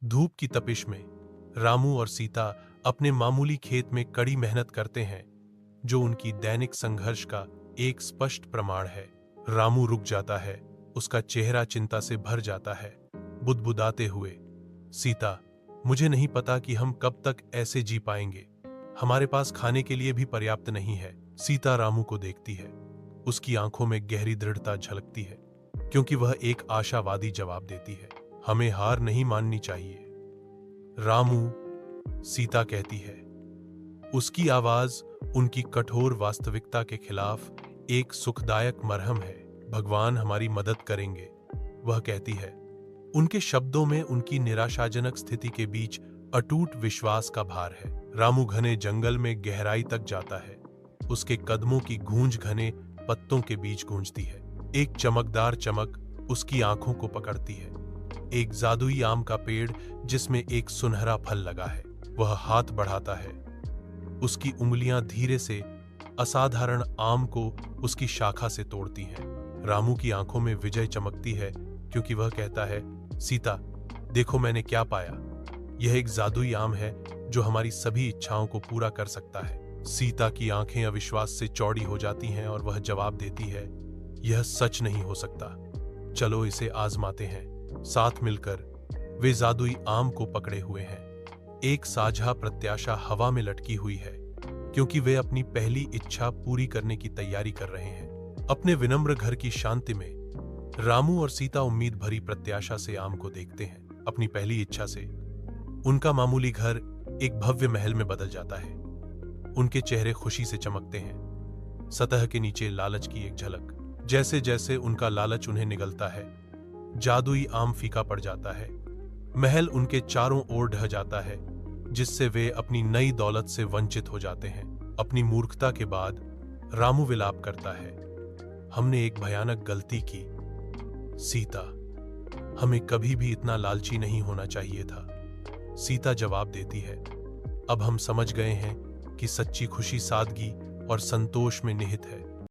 धूप की तपिश में रामू और सीता अपने मामूली खेत में कड़ी मेहनत करते हैं, जो उनकी दैनिक संघर्ष का एक स्पष्ट प्रमाण है। रामू रुक जाता है, उसका चेहरा चिंता से भर जाता है, बुदबुदाते हुए, सीता, मुझे नहीं पता कि हम कब तक ऐसे जी पाएंगे। हमारे पास खाने के लिए भी पर्याप्त नहीं है। सीता रामू को देखती है, उसकी आंखों में गहरी दृढ़ता झलकती है, क्योंकि वह एक आशावादी जवाब देती है, हमें हार नहीं माननी चाहिए। रामू, सीता कहती है। उसकी आवाज उनकी कठोर वास्तविकता के खिलाफ एक सुखदायक मरहम है। भगवान हमारी मदद करेंगे, वह कहती है। उनके शब्दों में उनकी निराशाजनक स्थिति के बीच अटूट विश्वास का भार है। रामू घने जंगल में गहराई तक जाता है। उसके कदमों की गूंज घने पत्तों के बीच गूंजती है। एक चमकदार चमक उसकी आंखों को पकड़ती है। एक जादुई आम का पेड़ जिसमें एक सुनहरा फल लगा है। वह हाथ बढ़ाता है, उसकी उंगलियां धीरे से असाधारण आम को उसकी शाखा से तोड़ती हैं। रामू की आंखों में विजय चमकती है, क्योंकि वह कहता है, सीता, देखो मैंने क्या पाया। यह एक जादुई आम है जो हमारी सभी इच्छाओं को पूरा कर सकता है। सीता की आंखें अविश्वास से चौड़ी हो जाती हैं और वह जवाब देती है, यह सच नहीं हो सकता। चलो इसे आजमाते हैं। साथ मिलकर वे जादुई आम को पकड़े हुए हैं। एक साझा प्रत्याशा हवा में लटकी हुई है, क्योंकि वे अपनी पहली इच्छा पूरी करने की तैयारी कर रहे हैं। अपने विनम्र घर की शांति में रामू और सीता उम्मीद भरी प्रत्याशा से आम को देखते हैं। अपनी पहली इच्छा से उनका मामूली घर एक भव्य महल में बदल जाता है। उनके चेहरे खुशी से चमकते हैं। सतह के नीचे लालच की एक झलक। जैसे जैसे उनका लालच उन्हें निगलता है, जादुई आम फीका पड़ जाता है। महल उनके चारों ओर ढह जाता है, जिससे वे अपनी नई दौलत से वंचित हो जाते हैं। अपनी मूर्खता के बाद रामू विलाप करता है, हमने एक भयानक गलती की। सीता, हमें कभी भी इतना लालची नहीं होना चाहिए था। सीता जवाब देती है, अब हम समझ गए हैं कि सच्ची खुशी सादगी और संतोष में निहित है।